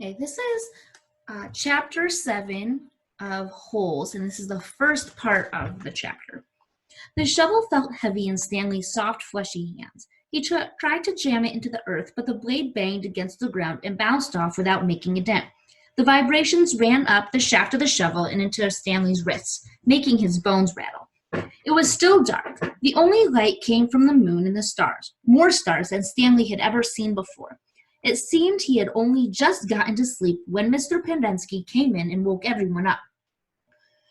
Okay, this is chapter 7 of Holes, and this is the first part of the chapter. The shovel felt heavy in Stanley's soft, fleshy hands. He tried to jam it into the earth, but the blade banged against the ground and bounced off without making a dent. The vibrations ran up the shaft of the shovel and into Stanley's wrists, making his bones rattle. It was still dark. The only light came from the moon and the stars, more stars than Stanley had ever seen before. It seemed he had only just gotten to sleep when Mr. Pendensky came in and woke everyone up.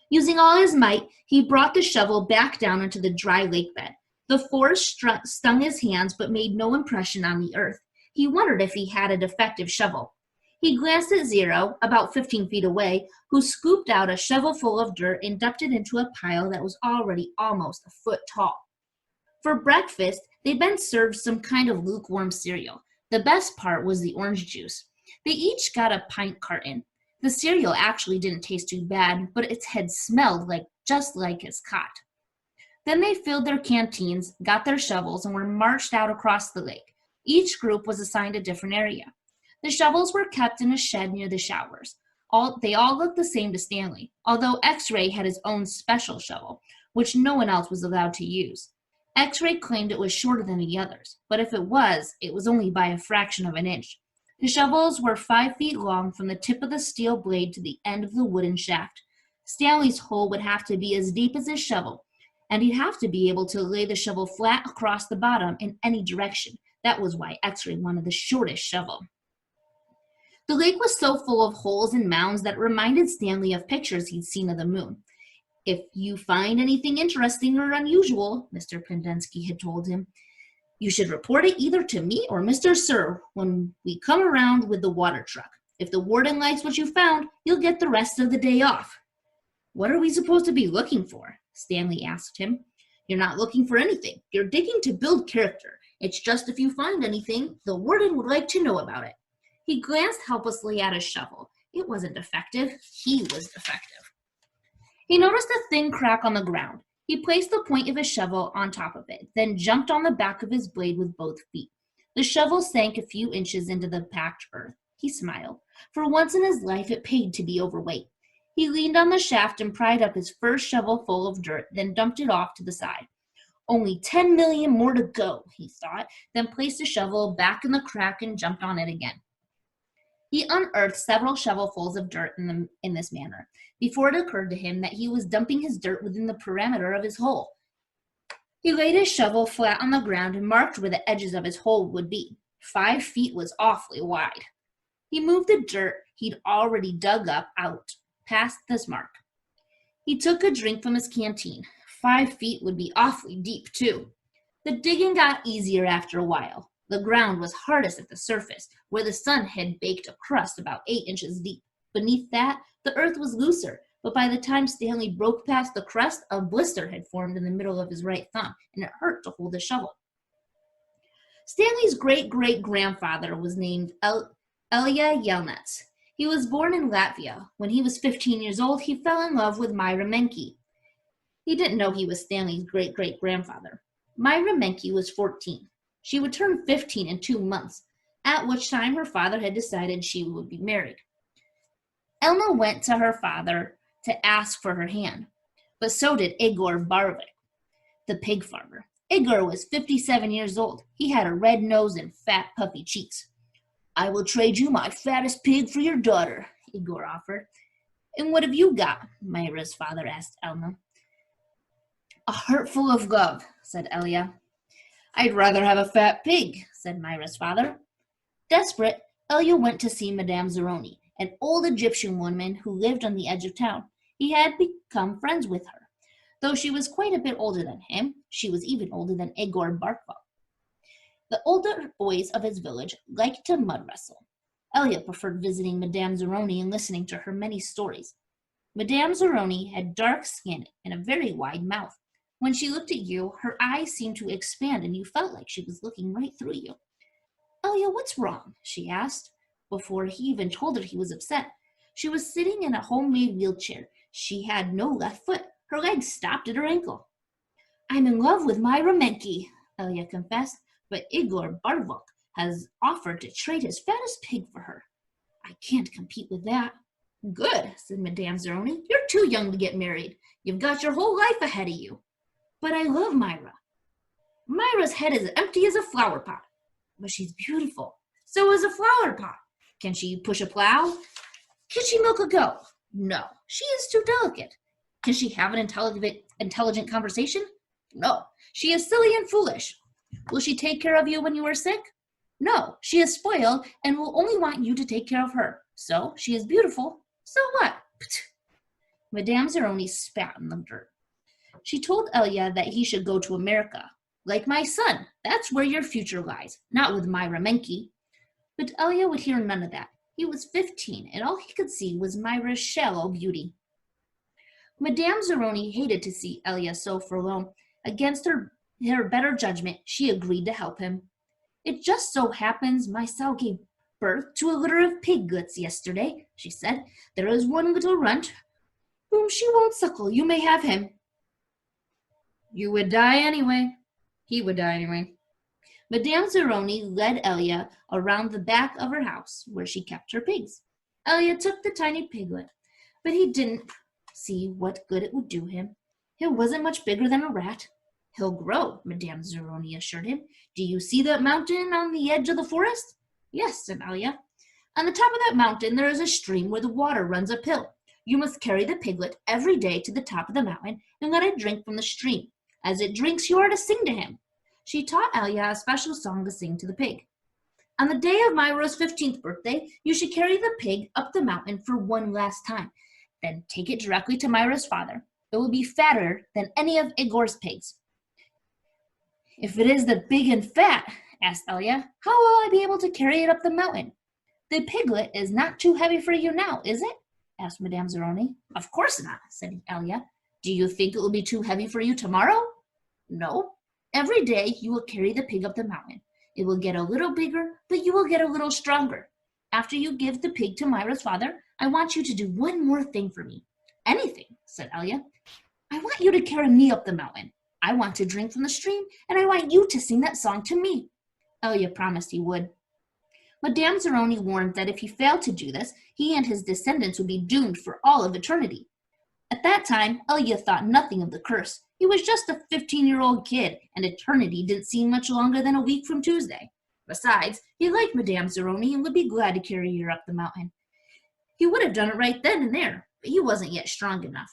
Using all his might, he brought the shovel back down into the dry lake bed. The force stung his hands but made no impression on the earth. He wondered if he had a defective shovel. He glanced at Zero, about 15 feet away, who scooped out a shovel full of dirt and dumped it into a pile that was already almost a foot tall. For breakfast, they'd been served some kind of lukewarm cereal. The best part was the orange juice. They each got a pint carton. The cereal actually didn't taste too bad, but it had smelled just like his cot. Then they filled their canteens, got their shovels, and were marched out across the lake. Each group was assigned a different area. The shovels were kept in a shed near the showers. They all looked the same to Stanley, although X-Ray had his own special shovel, which no one else was allowed to use. X-Ray claimed it was shorter than the others, but if it was only by a fraction of an inch. The shovels were 5 feet long from the tip of the steel blade to the end of the wooden shaft. Stanley's hole would have to be as deep as his shovel, and he'd have to be able to lay the shovel flat across the bottom in any direction. That was why X-Ray wanted the shortest shovel. The lake was so full of holes and mounds that it reminded Stanley of pictures he'd seen of the moon. "If you find anything interesting or unusual," Mr. Pendensky had told him, "you should report it either to me or Mr. Sir when we come around with the water truck. If the warden likes what you found, you'll get the rest of the day off." "What are we supposed to be looking for?" Stanley asked him. "You're not looking for anything. You're digging to build character. It's just if you find anything, the warden would like to know about it." He glanced helplessly at his shovel. It wasn't defective. He was defective. He noticed a thin crack on the ground. He placed the point of his shovel on top of it, then jumped on the back of his blade with both feet. The shovel sank a few inches into the packed earth. He smiled. For once in his life, it paid to be overweight. He leaned on the shaft and pried up his first shovel full of dirt, then dumped it off to the side. "Only 10 million more to go," he thought, then placed the shovel back in the crack and jumped on it again. He unearthed several shovelfuls of dirt in this manner, before it occurred to him that he was dumping his dirt within the perimeter of his hole. He laid his shovel flat on the ground and marked where the edges of his hole would be. 5 feet was awfully wide. He moved the dirt he'd already dug up out past this mark. He took a drink from his canteen. 5 feet would be awfully deep, too. The digging got easier after a while. The ground was hardest at the surface, where the sun had baked a crust about 8 inches deep. Beneath that, the earth was looser, but by the time Stanley broke past the crust, a blister had formed in the middle of his right thumb, and it hurt to hold the shovel. Stanley's great-great-grandfather was named Ilya Yelnats. He was born in Latvia. When he was 15 years old, he fell in love with Myra Menke. He didn't know he was Stanley's great-great-grandfather. Myra Menke was 14. She would turn 15 in 2 months, at which time her father had decided she would be married. Elna went to her father to ask for her hand, but so did Igor Barvik, the pig farmer. Igor was 57 years old. He had a red nose and fat, puffy cheeks. "I will trade you my fattest pig for your daughter," Igor offered. "And what have you got?" Myra's father asked Elna. "A heart full of love," said Elia. "I'd rather have a fat pig," said Myra's father. Desperate, Elia went to see Madame Zeroni, an old Egyptian woman who lived on the edge of town. He had become friends with her. Though she was quite a bit older than him, she was even older than Igor Barkov. The older boys of his village liked to mud wrestle. Elia preferred visiting Madame Zeroni and listening to her many stories. Madame Zeroni had dark skin and a very wide mouth. When she looked at you, her eyes seemed to expand and you felt like she was looking right through you. "Elia, what's wrong?" she asked. Before he even told her he was upset, she was sitting in a homemade wheelchair. She had no left foot. Her legs stopped at her ankle. "I'm in love with Myra Menke," Elia confessed, "but Igor Barvok has offered to trade his fattest pig for her." "I can't compete with that." "Good," said Madame Zeroni. "You're too young to get married. You've got your whole life ahead of you." "But I love Myra." "Myra's head is empty as a flower pot." "But she's beautiful." "So is a flower pot." "Can she push a plow?" "Can she milk a goat?" "No, she is too delicate." "Can she have an intelligent conversation?" "No, she is silly and foolish." "Will she take care of you when you are sick?" "No, she is spoiled and will only want you to take care of her. So she is beautiful. So what?" Madame Zeroni spat in the dirt. She told Elia that he should go to America. "Like my son, that's where your future lies, not with Myra Menke." But Elia would hear none of that. He was 15, and all he could see was Myra's shallow beauty. Madame Zeroni hated to see Elia so forlorn. Against her better judgment, she agreed to help him. "It just so happens my sow gave birth to a litter of piglets yesterday," she said. "There is one little runt whom she won't suckle. You may have him." "You would die anyway." He would die anyway. Madame Zeroni led Elia around the back of her house where she kept her pigs. Elia took the tiny piglet, but he didn't see what good it would do him. It wasn't much bigger than a rat. "He'll grow," Madame Zeroni assured him. "Do you see that mountain on the edge of the forest?" "Yes," said Elia. "On the top of that mountain there is a stream where the water runs uphill. You must carry the piglet every day to the top of the mountain and let it drink from the stream. As it drinks, you are to sing to him." She taught Elia a special song to sing to the pig. "On the day of Myra's 15th birthday, you should carry the pig up the mountain for one last time. Then take it directly to Myra's father. It will be fatter than any of Igor's pigs." "If it is the big and fat," asked Elia, "how will I be able to carry it up the mountain?" "The piglet is not too heavy for you now, is it?" asked Madame Zeroni. "Of course not," said Elia. "Do you think it will be too heavy for you tomorrow?" "No. Every day you will carry the pig up the mountain. It will get a little bigger, but you will get a little stronger. After you give the pig to Myra's father, I want you to do one more thing for me." "Anything," said Elia. "I want you to carry me up the mountain. I want to drink from the stream, and I want you to sing that song to me." Elia promised he would. Madame Zeroni warned that if he failed to do this, he and his descendants would be doomed for all of eternity. At that time, Elia thought nothing of the curse. He was just a 15-year-old kid, and eternity didn't seem much longer than a week from Tuesday. Besides, he liked Madame Zeroni and would be glad to carry her up the mountain. He would have done it right then and there, but he wasn't yet strong enough.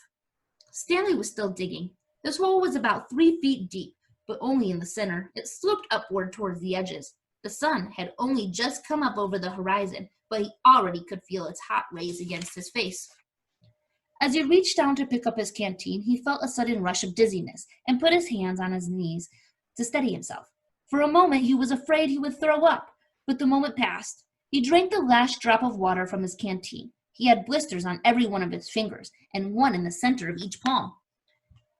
Stanley was still digging. This hole was about 3 feet deep, but only in the center. It sloped upward towards the edges. The sun had only just come up over the horizon, but he already could feel its hot rays against his face. As he reached down to pick up his canteen, he felt a sudden rush of dizziness and put his hands on his knees to steady himself. For a moment, he was afraid he would throw up, but the moment passed. He drank the last drop of water from his canteen. He had blisters on every one of his fingers and one in the center of each palm.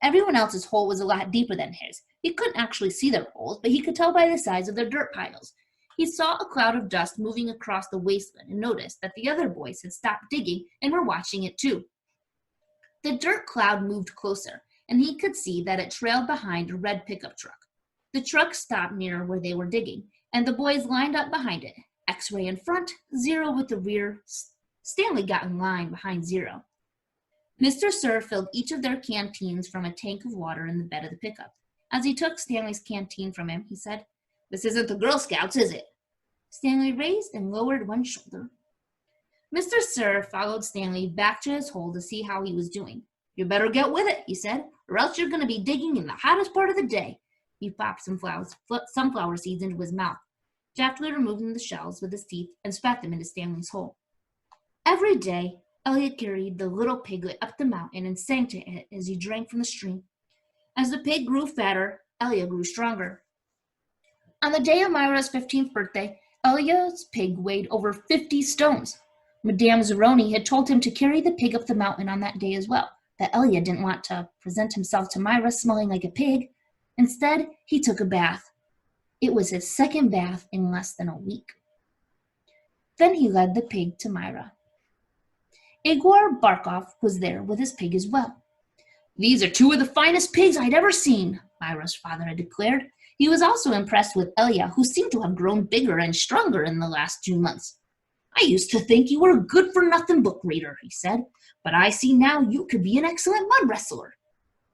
Everyone else's hole was a lot deeper than his. He couldn't actually see their holes, but he could tell by the size of their dirt piles. He saw a cloud of dust moving across the wasteland and noticed that the other boys had stopped digging and were watching it too. The dirt cloud moved closer, and he could see that it trailed behind a red pickup truck. The truck stopped near where they were digging, and the boys lined up behind it. X-ray in front, Zero with the rear. Stanley got in line behind Zero. Mr. Sir filled each of their canteens from a tank of water in the bed of the pickup. As he took Stanley's canteen from him, he said, "This isn't the Girl Scouts, is it?" Stanley raised and lowered one shoulder. Mr. Sir followed Stanley back to his hole to see how he was doing. "You better get with it," he said, "or else you're going to be digging in the hottest part of the day." He popped some sunflower seeds into his mouth, deftly removing the shells with his teeth and spat them into Stanley's hole. Every day, Elliot carried the little piglet up the mountain and sang to it as he drank from the stream. As the pig grew fatter, Elliot grew stronger. On the day of Myra's 15th birthday, Elliot's pig weighed over 50 stones. Madame Zeroni had told him to carry the pig up the mountain on that day as well, that Elliot didn't want to present himself to Myra smelling like a pig. Instead, he took a bath. It was his second bath in less than a week. Then he led the pig to Myra. Igor Barkov was there with his pig as well. "These are two of the finest pigs I'd ever seen," Myra's father had declared. He was also impressed with Elia, who seemed to have grown bigger and stronger in the last 2 months. I used to think you were a good-for-nothing book reader, he said, but I see now you could be an excellent mud wrestler.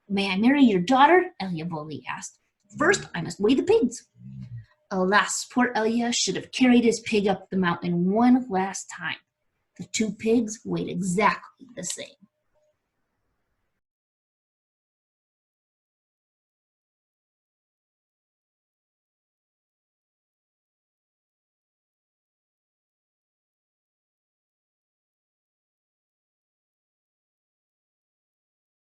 May I marry your daughter? Elia boldly asked. First, I must weigh the pigs. Alas, poor Elia should have carried his pig up the mountain one last time. The two pigs weighed exactly the same.